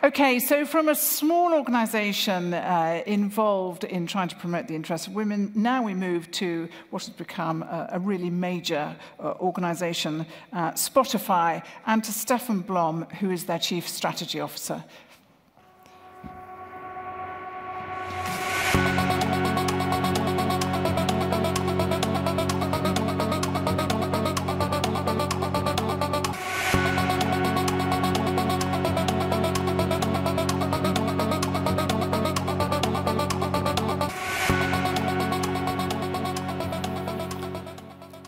Okay, so from a small organisation involved in trying to promote the interests of women, now we move to what has become a really major organisation, Spotify, and to Stefan Blom, who is their Chief Strategy Officer.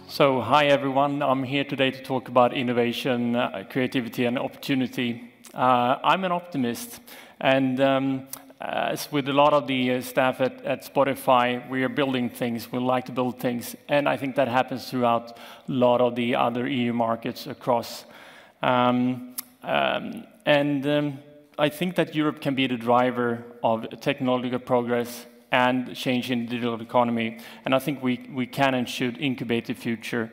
So, hi everyone, I'm here today to talk about innovation, creativity and opportunity. I'm an optimist, and as with a lot of the staff at Spotify, we are building things, we like to build things, and I think that happens throughout a lot of the other EU markets across. I think that Europe can be the driver of technological progress and change in the digital economy. And I think we can and should incubate the future.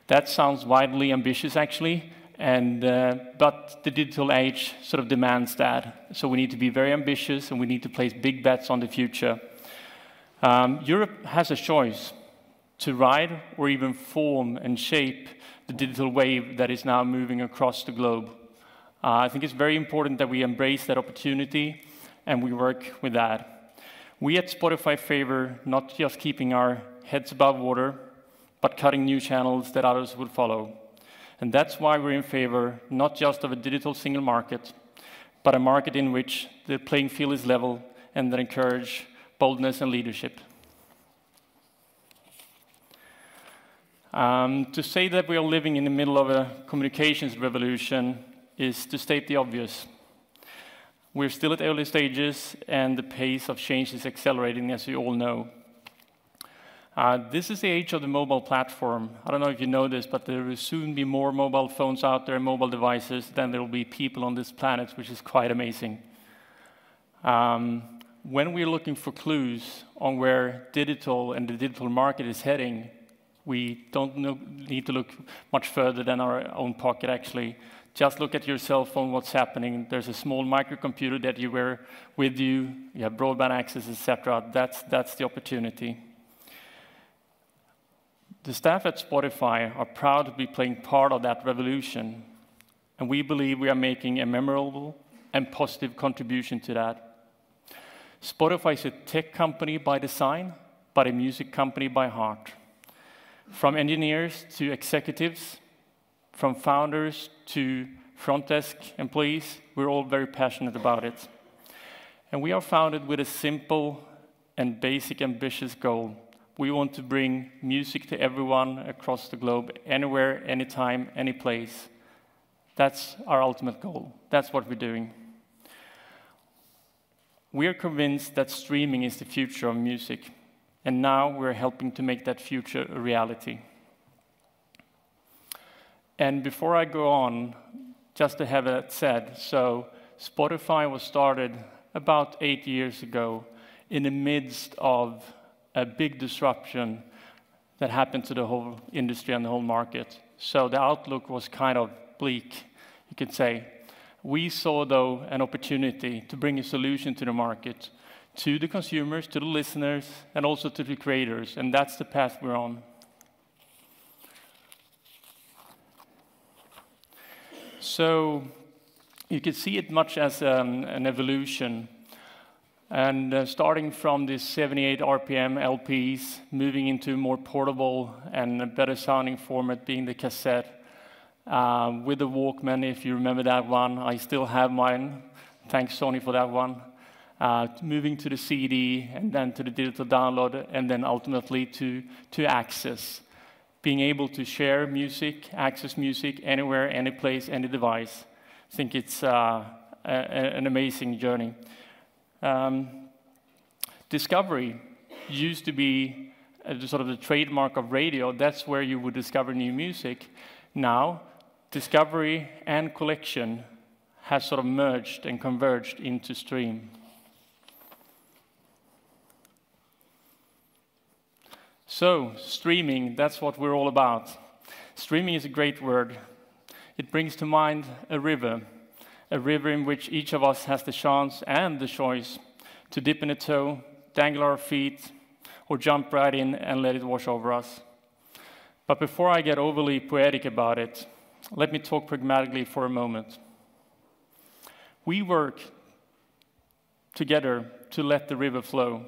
That sounds wildly ambitious, actually, but the digital age sort of demands that. So we need to be very ambitious, and we need to place big bets on the future. Europe has a choice to ride or even form and shape the digital wave that is now moving across the globe. I think it's very important that we embrace that opportunity, and we work with that. We at Spotify favor not just keeping our heads above water, but cutting new channels that others would follow. And that's why we're in favor not just of a digital single market, but a market in which the playing field is level and that encourage boldness and leadership. To say that we are living in the middle of a communications revolution is to state the obvious. We're still at early stages, and the pace of change is accelerating, as you all know. This is the age of the mobile platform. I don't know if you know this, but there will soon be more mobile phones out there, mobile devices, than there will be people on this planet, which is quite amazing. When we're looking for clues on where digital and the digital market is heading, we don't need to look much further than our own pocket, actually. Just look at your cell phone, what's happening. There's a small microcomputer that you wear with you. You have broadband access, etc. That's the opportunity. The staff at Spotify are proud to be playing part of that revolution, and we believe we are making a memorable and positive contribution to that. Spotify is a tech company by design, but a music company by heart. From engineers to executives, from founders to front desk employees, we're all very passionate about it. And we are founded with a simple and basic ambitious goal. We want to bring music to everyone across the globe, anywhere, anytime, any place. That's our ultimate goal. That's what we're doing. We are convinced that streaming is the future of music, and now we're helping to make that future a reality. And before I go on, just to have that said, so Spotify was started about 8 years ago in the midst of a big disruption that happened to the whole industry and the whole market. So the outlook was kind of bleak, you could say. We saw, though, an opportunity to bring a solution to the market, to the consumers, to the listeners, and also to the creators, and that's the path we're on. So you could see it much as an evolution. And starting from the 78 RPM LPs, moving into more portable and a better sounding format being the cassette. With the Walkman, if you remember that one, I still have mine. Thanks, Sony, for that one. Moving to the CD, and then to the digital download, and then ultimately to access. Being able to share music, access music anywhere, any place, any device. I think it's an amazing journey. Discovery used to be sort of the trademark of radio. That's where you would discover new music. Now, discovery and collection has sort of merged and converged into stream. So, streaming, that's what we're all about. Streaming is a great word. It brings to mind a river. a river in which each of us has the chance and the choice to dip in a toe, dangle our feet, or jump right in and let it wash over us. But before I get overly poetic about it, let me talk pragmatically for a moment. We work together to let the river flow,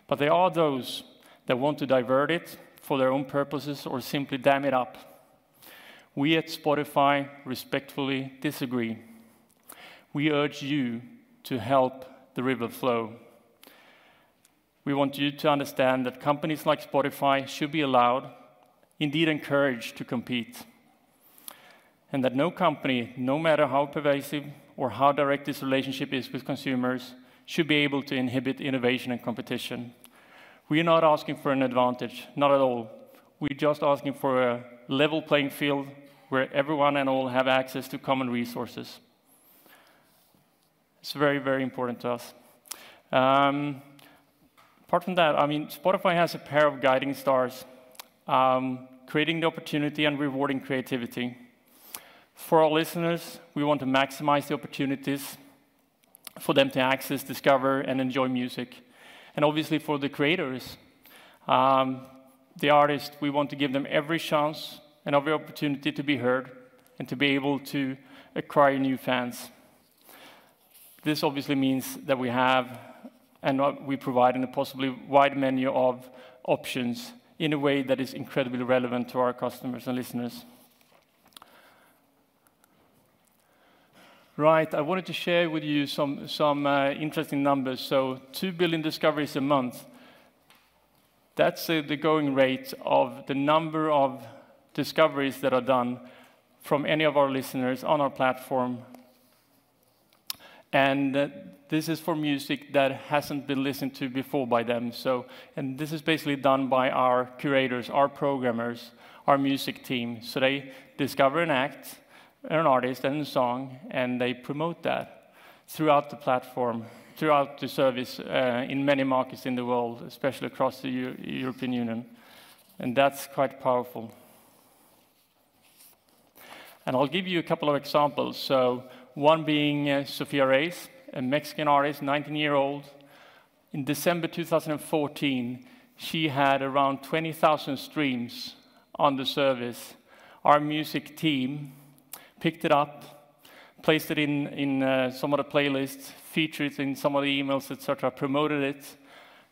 but there are those that want to divert it for their own purposes or simply dam it up. We at Spotify respectfully disagree. We urge you to help the river flow. We want you to understand that companies like Spotify should be allowed, indeed encouraged, to compete. And that no company, no matter how pervasive or how direct this relationship is with consumers, should be able to inhibit innovation and competition. We are not asking for an advantage, not at all. We're just asking for a level playing field where everyone and all have access to common resources. It's very, very important to us. Apart from that, I mean, Spotify has a pair of guiding stars, creating the opportunity and rewarding creativity. For our listeners, we want to maximize the opportunities for them to access, discover, and enjoy music. And obviously for the creators, the artists, we want to give them every chance and every opportunity to be heard and to be able to acquire new fans. This obviously means that we have and we provide a possibly wide menu of options in a way that is incredibly relevant to our customers and listeners. Right, I wanted to share with you some interesting numbers. So 2 billion discoveries a month. That's the going rate of the number of discoveries that are done from any of our listeners on our platform. And this is for music that hasn't been listened to before by them. And this is basically done by our curators, our programmers, our music team. So they discover an act, an artist and a song, and they promote that throughout the platform, throughout the service in many markets in the world, especially across the European Union. And that's quite powerful. And I'll give you a couple of examples. So one being Sofia Reyes, a Mexican artist, 19-year-old. In December 2014, she had around 20,000 streams on the service. Our music team picked it up, placed it in some of the playlists, featured it in some of the emails, etc., promoted it.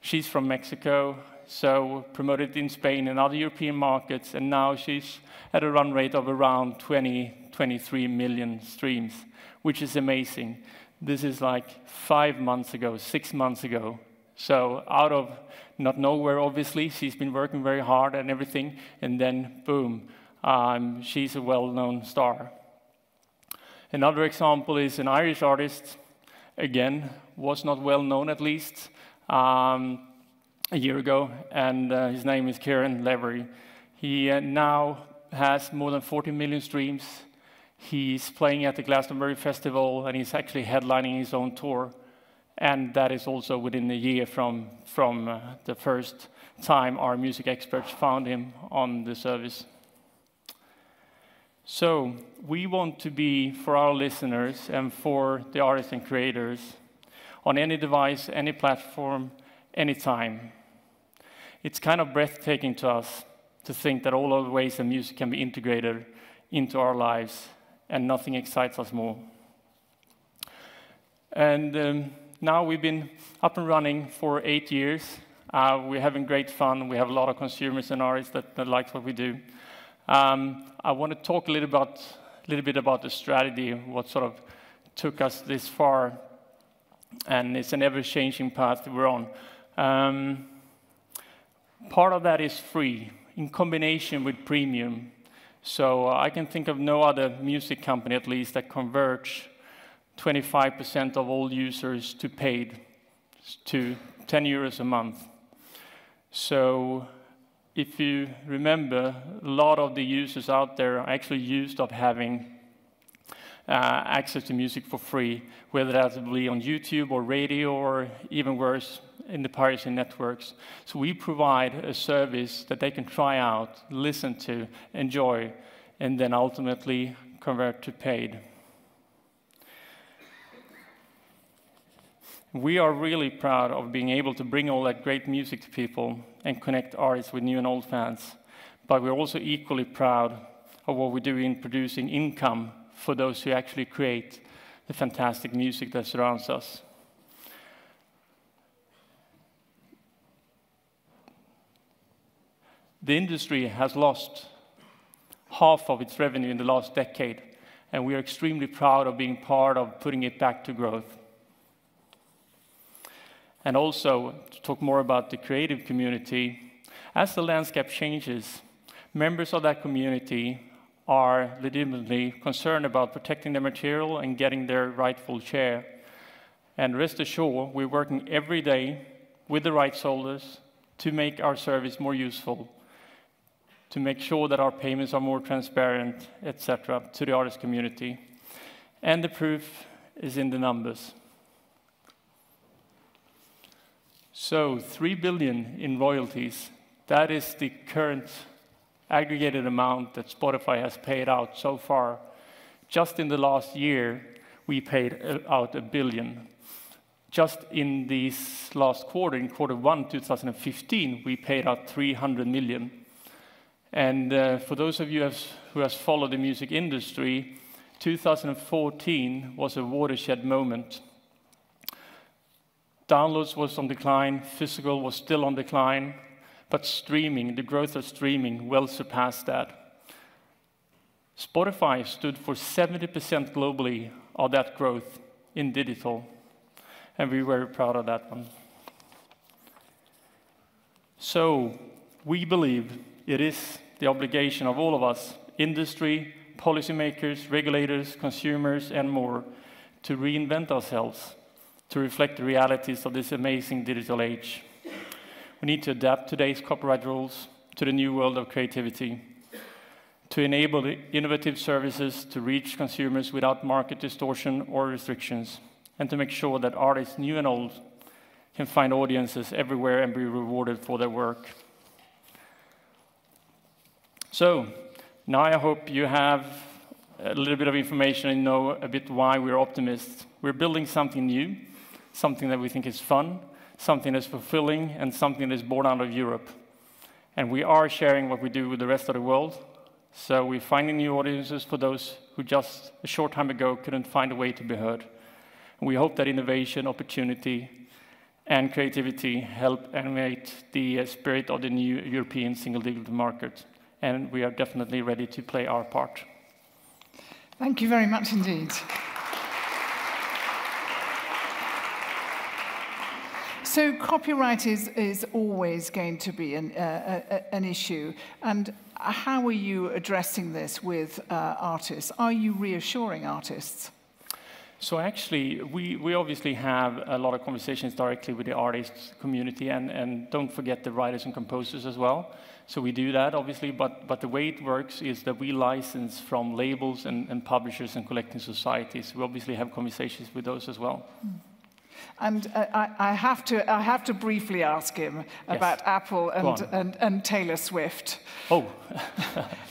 She's from Mexico, so promoted it in Spain and other European markets, and now she's at a run rate of around 23 million streams, which is amazing. This is like 5 months ago, 6 months ago. So out of not nowhere, obviously, she's been working very hard and everything, and then boom, she's a well-known star. Another example is an Irish artist, again, was not well known at least a year ago, and his name is Kieran Levery. He now has more than 40 million streams. He's playing at the Glastonbury Festival, and he's actually headlining his own tour. And that is also within a year from the first time our music experts found him on the service. So we want to be, for our listeners and for the artists and creators, on any device, any platform, anytime. It's kind of breathtaking to us to think that all of the ways that music can be integrated into our lives, and nothing excites us more. And now we've been up and running for 8 years. We're having great fun. We have a lot of consumers and artists that like what we do. I want to talk a little bit about the strategy, what sort of took us this far, and it's an ever-changing path that we're on. Part of that is free, in combination with premium. So I can think of no other music company, at least, that converts 25% of all users to paid, to 10 euros a month. So if you remember, a lot of the users out there are actually used of having access to music for free, whether that's on YouTube or radio or even worse, in the piracy networks. So we provide a service that they can try out, listen to, enjoy, and then ultimately convert to paid. We are really proud of being able to bring all that great music to people and connect artists with new and old fans. But we're also equally proud of what we do in producing income for those who actually create the fantastic music that surrounds us. The industry has lost half of its revenue in the last decade, and we are extremely proud of being part of putting it back to growth. And also, to talk more about the creative community, as the landscape changes, members of that community are legitimately concerned about protecting their material and getting their rightful share. And rest assured, we're working every day with the rights holders to make our service more useful, to make sure that our payments are more transparent, etc., to the artist community. And the proof is in the numbers. So 3 billion in royalties, that is the current aggregated amount that Spotify has paid out so far. Just in the last year, we paid out 1 billion. Just in this last quarter, in Q1 2015, we paid out 300 million. And for those of you who has followed the music industry, 2014 was a watershed moment. Downloads was on decline, physical was still on decline, but streaming, the growth of streaming, well surpassed that. Spotify stood for 70% globally of that growth in digital, and we're very proud of that one. So we believe it is the obligation of all of us, industry, policymakers, regulators, consumers, and more, to reinvent ourselves, to reflect the realities of this amazing digital age. We need to adapt today's copyright rules to the new world of creativity, to enable innovative services to reach consumers without market distortion or restrictions, and to make sure that artists, new and old, can find audiences everywhere and be rewarded for their work. So, now I hope you have a little bit of information and know a bit why we're optimists. We're building something new, something that we think is fun, something that's fulfilling, and something that's born out of Europe. And we are sharing what we do with the rest of the world. So we're finding new audiences for those who just a short time ago couldn't find a way to be heard. And we hope that innovation, opportunity, and creativity help animate the spirit of the new European single digital market. And we are definitely ready to play our part. Thank you very much indeed. So copyright is always going to be an issue. And how are you addressing this with artists? Are you reassuring artists? So actually, we obviously have a lot of conversations directly with the artists community, and don't forget the writers and composers as well. So we do that, obviously, but the way it works is that we license from labels and publishers and collecting societies. We obviously have conversations with those as well. And I have to briefly ask him about Apple and Taylor Swift. Oh.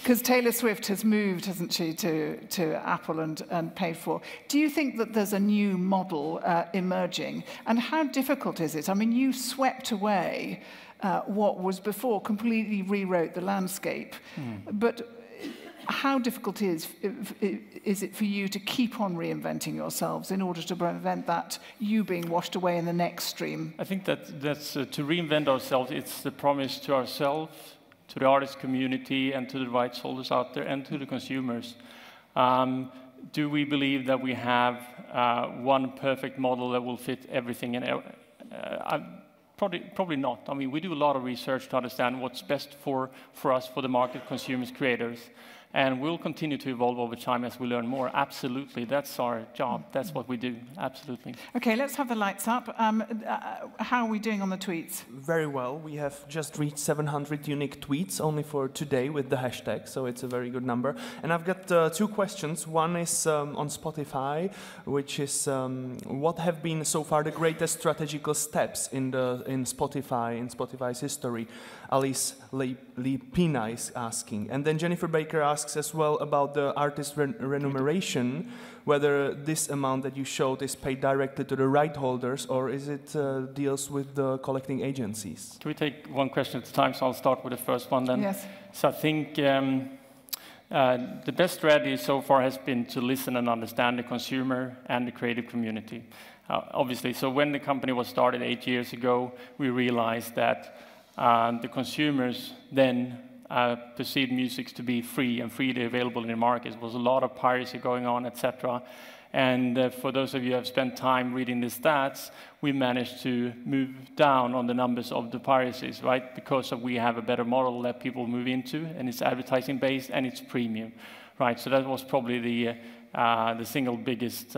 Because Taylor Swift has moved, hasn't she, to Apple and paid for. Do you think that there's a new model emerging? And how difficult is it? I mean, you swept away what was before, completely rewrote the landscape. But how difficult is it for you to keep on reinventing yourselves in order to prevent that you being washed away in the next stream? I think that's to reinvent ourselves. It's the promise to ourselves, to the artist community, and to the rights holders out there, and to the consumers. Do we believe that we have one perfect model that will fit everything? And probably not. I mean, we do a lot of research to understand what's best for us, for the market, consumers, creators. And we'll continue to evolve over time as we learn more. Absolutely, that's our job. That's what we do, absolutely. Okay, let's have the lights up. How are we doing on the tweets? Very well. We have just reached 700 unique tweets only for today with the hashtag, so it's a very good number. And I've got two questions. One is on Spotify, which is what have been so far the greatest strategical steps in Spotify's history? Alice Lipina is asking. And then Jennifer Baker asks, asks as well about the artist remuneration, whether this amount that you showed is paid directly to the right holders, or is it deals with the collecting agencies? Can we take one question at a time? So I'll start with the first one then. Yes. So I think the best strategy so far has been to listen and understand the consumer and the creative community. Obviously, so when the company was started 8 years ago, we realized that the consumers then perceived music to be free and freely available in the market. There was a lot of piracy going on, etc. And for those of you who have spent time reading the stats, we managed to move down on the numbers of the piracies, right? Because we have a better model that people move into, and it's advertising-based and it's premium, right? So that was probably the single biggest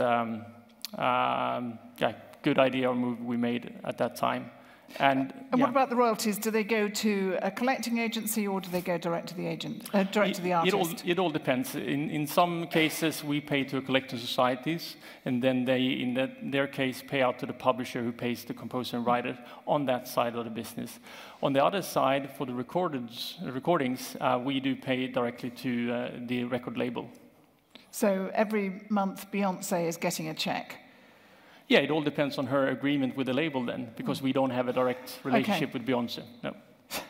good idea or move we made at that time. And what about the royalties? Do they go to a collecting agency, or do they go direct to the agent, direct to the artist? It all depends. In some cases, we pay to collecting societies, and then they, in their case, pay out to the publisher who pays the composer and writer on that side of the business. On the other side, for the recordings, we do pay directly to the record label. So every month, Beyonce is getting a check. Yeah, it all depends on her agreement with the label then, because we don't have a direct relationship with Beyonce. No,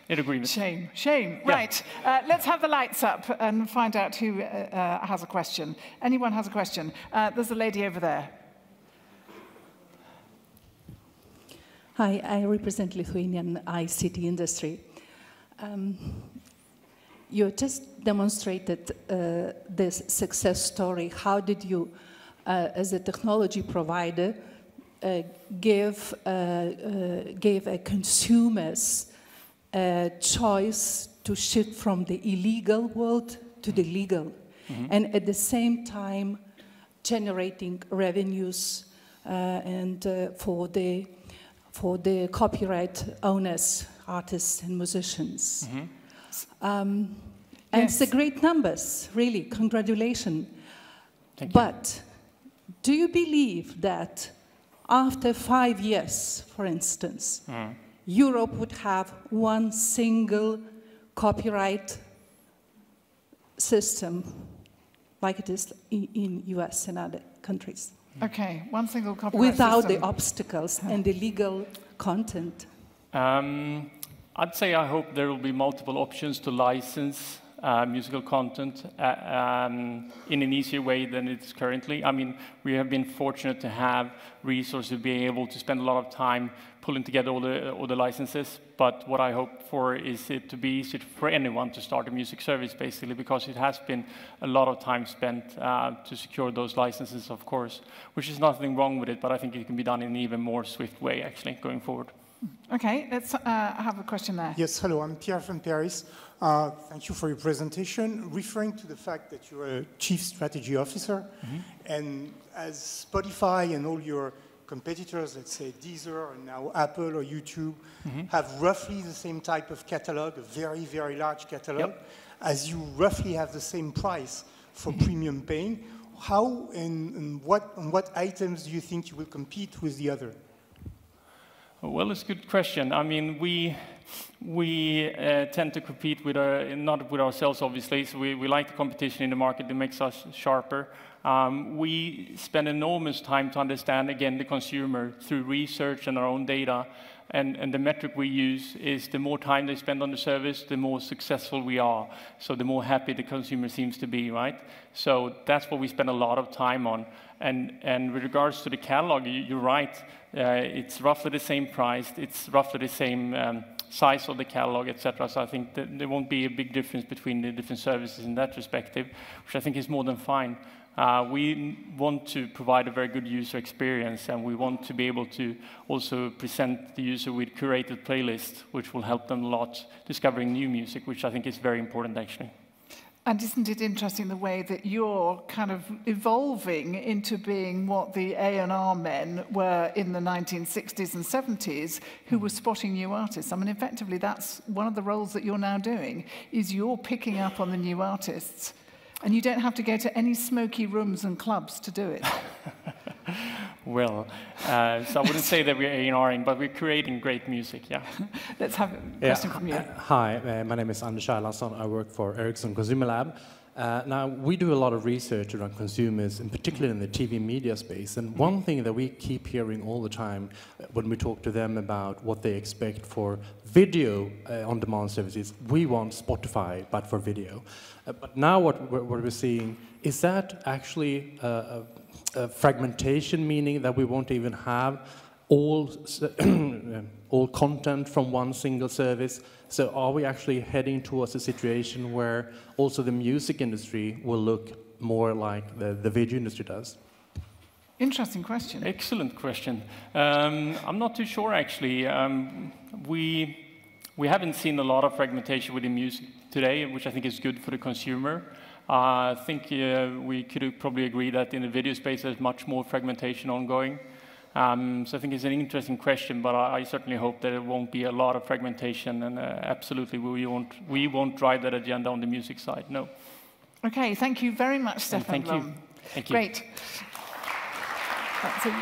an agreement. Shame. Yeah. Right, let's have the lights up and find out who has a question. Anyone has a question? There's a lady over there. Hi, I represent Lithuanian ICT industry. You just demonstrated this success story. How did you, as a technology provider, gave a consumers a choice to shift from the illegal world to the legal, and at the same time generating revenues and for the copyright owners, artists and musicians. And it's a great numbers, really. Congratulations. Thank you. But do you believe that after 5 years, for instance, Europe would have one single copyright system like it is in US and other countries? Okay, one single copyright without system. the obstacles and the legal content? I'd say I hope there will be multiple options to license musical content in an easier way than it's currently. I mean, we have been fortunate to have resources, being able to spend a lot of time pulling together all the licenses. But what I hope for is it to be easy for anyone to start a music service, basically, because it has been a lot of time spent to secure those licenses, of course, which is nothing wrong with it, but I think it can be done in an even more swift way, actually, going forward. Okay, let's have a question there. Yes, hello, I'm Pierre from Paris. Thank you for your presentation. Referring to the fact that you're a chief strategy officer, and as Spotify and all your competitors, let's say Deezer, and now Apple or YouTube, have roughly the same type of catalog, a very, very large catalog, as you roughly have the same price for premium paying, how and on what items do you think you will compete with the other? Well, it's a good question. I mean, we tend to compete with not with ourselves, obviously. So we like the competition in the market. It makes us sharper. We spend enormous time to understand, again, the consumer through research and our own data. And the metric we use is the more time they spend on the service, the more successful we are. So the more happy the consumer seems to be, right? So that's what we spend a lot of time on. And with regards to the catalog, you're right. It's roughly the same price. It's roughly the same size of the catalog, etc. So I think that there won't be a big difference between the different services in that perspective, which I think is more than fine. We want to provide a very good user experience, and we want to be able to also present the user with curated playlists, which will help them a lot discovering new music, which I think is very important, actually. And isn't it interesting the way that you're kind of evolving into being what the A&R men were in the 1960s and 70s, who were spotting new artists? I mean, effectively, that's one of the roles that you're now doing, is you're picking up on the new artists. And you don't have to go to any smoky rooms and clubs to do it. Well, so I wouldn't say that we're A&Ring, but we're creating great music, yeah. Let's have a question from you. Hi, my name is Anders Erlandsson. I work for Ericsson Consumer Lab. Now, we do a lot of research around consumers, in particular in the TV media space, and one thing that we keep hearing all the time when we talk to them about what they expect for video on-demand services, we want Spotify, but for video. But now what we're seeing, is that actually a fragmentation, meaning that we won't even have all content from one single service? So are we actually heading towards a situation where also the music industry will look more like the video industry does? Interesting question. Excellent question. I'm not too sure, actually. We haven't seen a lot of fragmentation within music today, which I think is good for the consumer. I think we could probably agree that in the video space there's much more fragmentation ongoing. So I think it's an interesting question, but I certainly hope that it won't be a lot of fragmentation, and absolutely we won't drive that agenda on the music side, no. Okay, thank you very much, Stefan Blom. Thank you. Great. That's it.